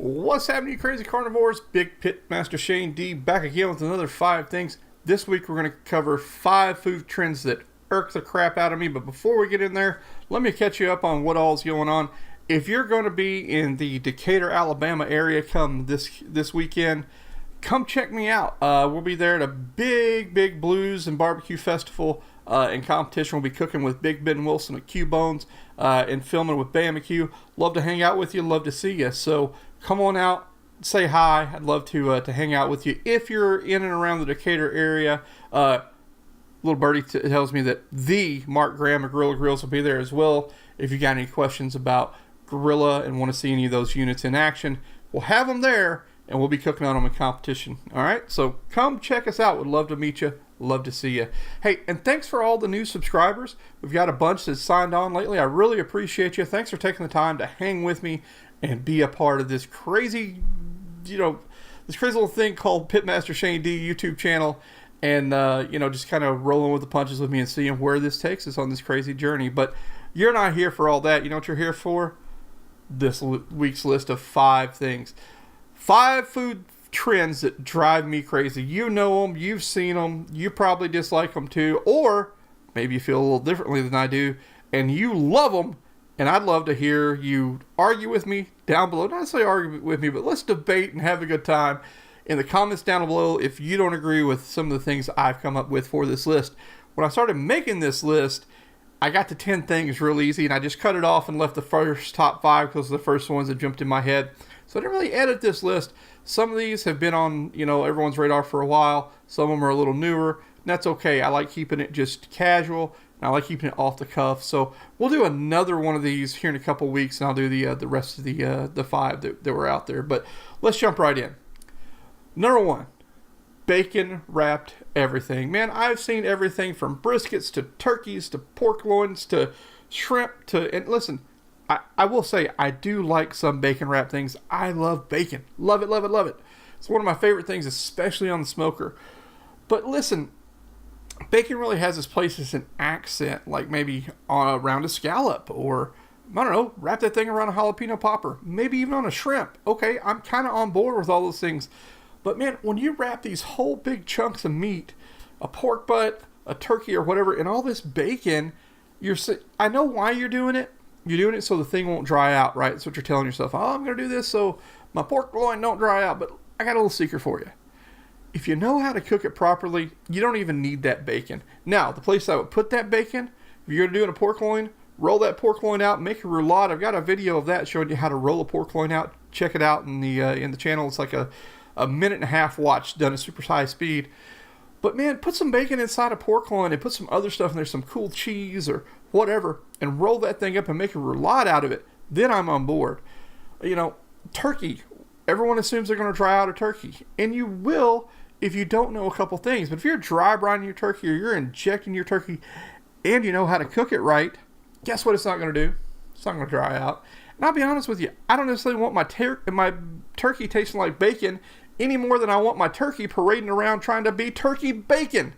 What's happening, you crazy carnivores? Big Pit Master Shane D back again with another 5 things. This week we're going to cover 5 food trends that irk the crap out of me. But before we get in there, let me catch you up on what all's going on. If you're going to be in the Decatur, Alabama area come this weekend, come check me out. We'll be there at a big blues and barbecue festival and competition. We'll be cooking with Big Ben Wilson at Q-Bones and filming with BAMBQ. Love to hang out with you. Love to see you. So come on out, say hi. I'd love to hang out with you. If you're in and around the Decatur area, little birdie tells me that the Mark Graham of Gorilla Grills will be there as well. If you got any questions about Gorilla and want to see any of those units in action, we'll have them there, and we'll be cooking on them in competition. All right, so come check us out. Would love to meet you. Love to see you. Hey, and thanks for all the new subscribers. We've got a bunch that's signed on lately. I really appreciate you. Thanks for taking the time to hang with me and be a part of this crazy, this crazy little thing called Pitmaster Shane D YouTube channel. And, just kind of rolling with the punches with me and seeing where this takes us on this crazy journey. But you're not here for all that. You know what you're here for? This week's list of 5 things. 5 food trends that drive me crazy. You know them. You've seen them. You probably dislike them too. Or maybe you feel a little differently than I do. And you love them. And I'd love to hear you argue with me down below. Not necessarily argue with me, but let's debate and have a good time in the comments down below if you don't agree with some of the things I've come up with for this list. When I started making this list, I got to 10 things real easy, and I just cut it off and left the first top 5 because the first ones that jumped in my head. So I didn't really edit this list. Some of these have been on, everyone's radar for a while. Some of them are a little newer, and that's okay. I like keeping it just casual, and I like keeping it off the cuff. So we'll do another one of these here in a couple weeks, and I'll do the rest of the 5 that were out there. But let's jump right in. Number 1, bacon wrapped everything. Man, I've seen everything from briskets to turkeys to pork loins to shrimp and listen, I will say I do like some bacon wrapped things. I love bacon. Love it, love it, love it. It's one of my favorite things, especially on the smoker. But listen, bacon really has its place as an accent, like maybe around a scallop or, I don't know, wrap that thing around a jalapeno popper. Maybe even on a shrimp. Okay, I'm kind of on board with all those things. But man, when you wrap these whole big chunks of meat, a pork butt, a turkey or whatever, and all this bacon, I know why you're doing it. You're doing it so the thing won't dry out, right? That's what you're telling yourself. Oh, I'm going to do this so my pork loin don't dry out. But I got a little secret for you. If you know how to cook it properly, you don't even need that bacon. Now, the place I would put that bacon, if you're going to do it in a pork loin, roll that pork loin out, make a roulade. I've got a video of that showing you how to roll a pork loin out. Check it out in the channel. It's like a minute and a half watch done at super high speed. But man, put some bacon inside a pork loin and put some other stuff in there, some cool cheese or whatever, and roll that thing up and make a roulade out of it. Then I'm on board. Turkey. Everyone assumes they're going to dry out a turkey. And you will if you don't know a couple things. But if you're dry brining your turkey or you're injecting your turkey and you know how to cook it right, guess what it's not going to do? It's not going to dry out. And I'll be honest with you, I don't necessarily want my turkey tasting like bacon any more than I want my turkey parading around trying to be turkey bacon.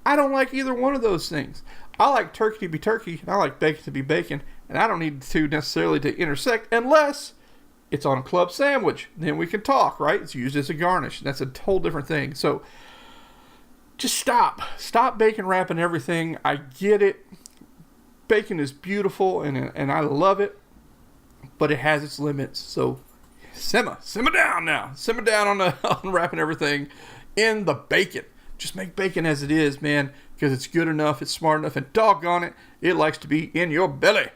I don't like either one of those things. I like turkey to be turkey, and I like bacon to be bacon, and I don't need to necessarily to intersect unless it's on a club sandwich. Then we can talk, right? It's used as a garnish. That's a whole different thing. So just stop. Stop bacon wrapping everything. I get it. Bacon is beautiful, and I love it, but it has its limits. So simmer down now. Simmer down on wrapping everything in the bacon. Just make bacon as it is, man, because it's good enough, it's smart enough, and doggone it, it likes to be in your belly.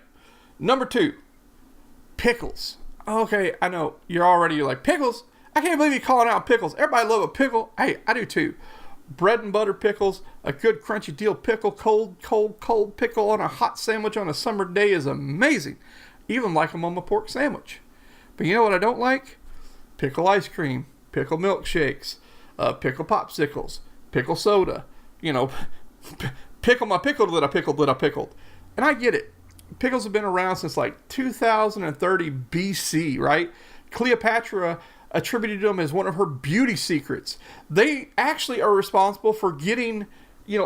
Number 2, pickles. Okay, I know, you're like, pickles? I can't believe you're calling out pickles. Everybody love a pickle. Hey, I do too. Bread and butter pickles, a good crunchy deal pickle, cold pickle on a hot sandwich on a summer day is amazing. Even like them on my pork sandwich. But you know what I don't like? Pickle ice cream, pickle milkshakes, pickle popsicles, pickle soda. Pickle my pickle that I pickled. And I get it. Pickles have been around since like 2030 BC, right? Cleopatra attributed them as one of her beauty secrets. They actually are responsible for getting,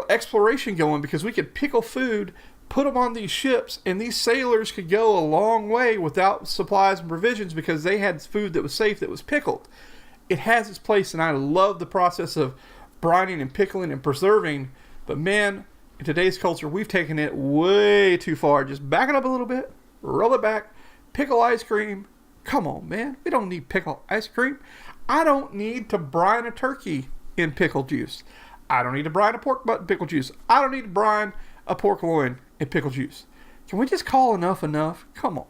exploration going because we could pickle food put them on these ships, and these sailors could go a long way without supplies and provisions because they had food that was safe, that was pickled. It has its place, and I love the process of brining and pickling and preserving. But man, in today's culture, we've taken it way too far. Just back it up a little bit, roll it back, pickle ice cream. Come on, man. We don't need pickle ice cream. I don't need to brine a turkey in pickle juice. I don't need to brine a pork butt in pickle juice. I don't need to brine a pork loin in pickle juice. Can we just call enough? Come on.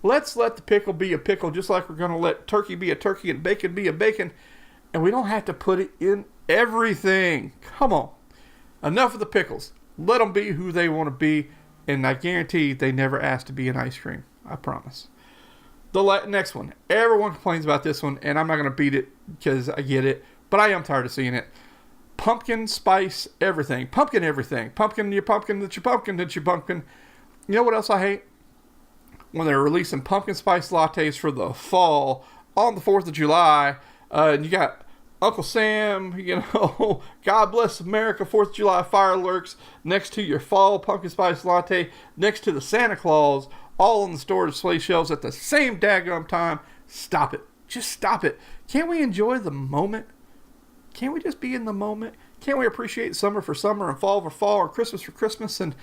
Let's let the pickle be a pickle, just like we're going to let turkey be a turkey and bacon be a bacon. And we don't have to put it in everything. Come on. Enough of the pickles. Let them be who they want to be. And I guarantee they never asked to be in ice cream. I promise. The next one. Everyone complains about this one, and I'm not going to beat it because I get it. But I am tired of seeing it. Pumpkin spice everything. Pumpkin everything. Pumpkin, your pumpkin, that's your pumpkin, that's your pumpkin. You know what else I hate? When they're releasing pumpkin spice lattes for the fall on the 4th of July. And you got Uncle Sam, God bless America, 4th of July fireworks next to your fall pumpkin spice latte, next to the Santa Claus, all on the store display shelves at the same daggum time. Stop it. Just stop it. Can't we enjoy the moment? Can't we just be in the moment? Can't we appreciate summer for summer and fall for fall and Christmas for Christmas and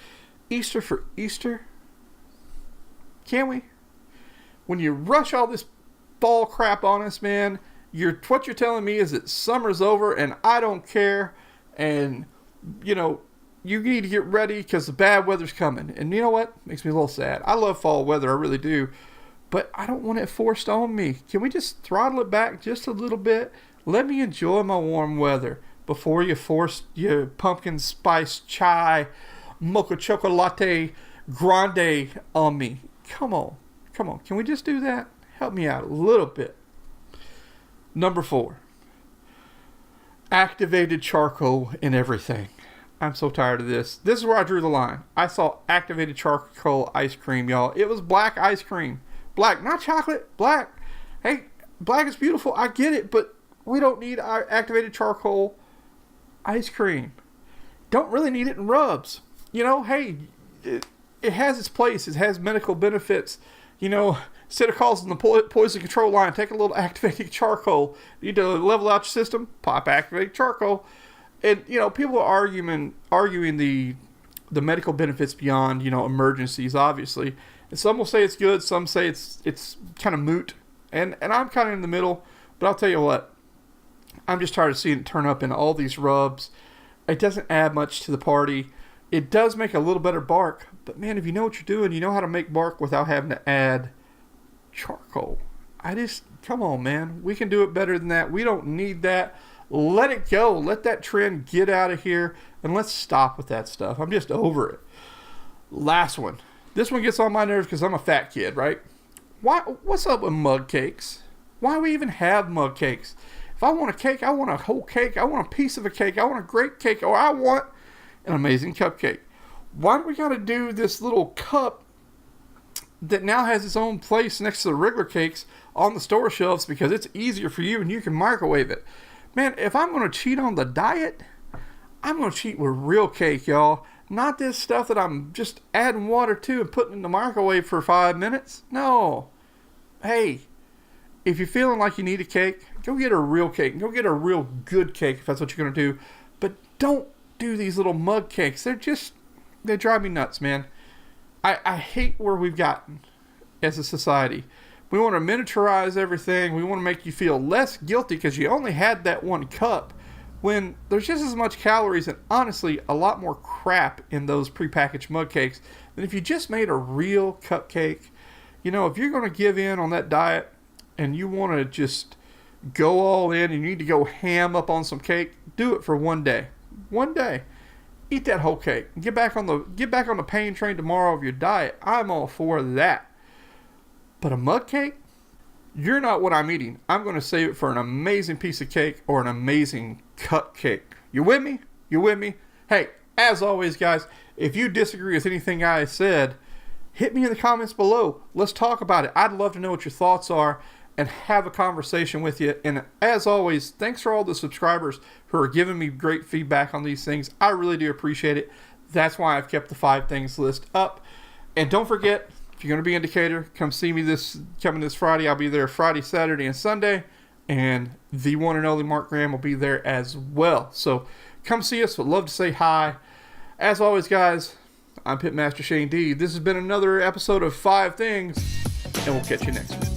Easter for Easter? Can we? When you rush all this fall crap on us, man, what you're telling me is that summer's over and I don't care, and you need to get ready because the bad weather's coming. And you know what? Makes me a little sad. I love fall weather, I really do, but I don't want it forced on me. Can we just throttle it back just a little bit? Let me enjoy my warm weather before you force your pumpkin spice chai mocha chocolate grande on me. Come on. Can we just do that? Help me out a little bit. Number 4. Activated charcoal in everything. I'm so tired of this. This is where I drew the line. I saw activated charcoal ice cream, y'all. It was black ice cream. Black, not chocolate. Black. Hey, black is beautiful. I get it, but we don't need our activated charcoal ice cream. Don't really need it in rubs. Hey, it has its place. It has medical benefits. Instead of calling the poison control line, take a little activated charcoal. You need to level out your system, pop activated charcoal. And, people are arguing the medical benefits beyond, emergencies, obviously. And some will say it's good. Some say it's kind of moot. And I'm kind of in the middle. But I'll tell you what. I'm just tired of seeing it turn up in all these rubs. It doesn't add much to the party. It does make a little better bark. But man, if you know what you're doing, you know how to make bark without having to add charcoal. Come on, man. We can do it better than that. We don't need that. Let it go. Let that trend get out of here. And let's stop with that stuff. I'm just over it. Last one. This one gets on my nerves because I'm a fat kid, right? What's up with mug cakes? Why do we even have mug cakes? If I want a cake, I want a whole cake. I want a piece of a cake. I want a great cake. Or I want an amazing cupcake. Why do we got to do this little cup that now has its own place next to the regular cakes on the store shelves because it's easier for you and you can microwave it? Man, if I'm going to cheat on the diet, I'm going to cheat with real cake, y'all. Not this stuff that I'm just adding water to and putting in the microwave for 5 minutes. No. Hey, if you're feeling like you need a cake, go get a real cake. Go get a real good cake if that's what you're going to do. But don't do these little mug cakes. They drive me nuts, man. I hate where we've gotten as a society. We want to miniaturize everything. We want to make you feel less guilty because you only had that one cup when there's just as much calories and honestly a lot more crap in those prepackaged mug cakes than if you just made a real cupcake. If you're going to give in on that diet and you want to just go all in and you need to go ham up on some cake, do it for one day. One day. Eat that whole cake. Get back on the pain train tomorrow of your diet. I'm all for that. But a mug cake? You're not what I'm eating. I'm going to save it for an amazing piece of cake or an amazing cupcake. You with me? You with me? Hey, as always, guys, if you disagree with anything I said, hit me in the comments below. Let's talk about it. I'd love to know what your thoughts are and have a conversation with you. And as always, thanks for all the subscribers who are giving me great feedback on these things. I really do appreciate it. That's why I've kept the 5 things list up. And don't forget, if you're going to be in Decatur, come see me coming this Friday. I'll be there Friday, Saturday, and Sunday. And the one and only Mark Graham will be there as well. So come see us. Would love to say hi. As always, guys, I'm Pitmaster Shane D. This has been another episode of 5 Things, and we'll catch you next week.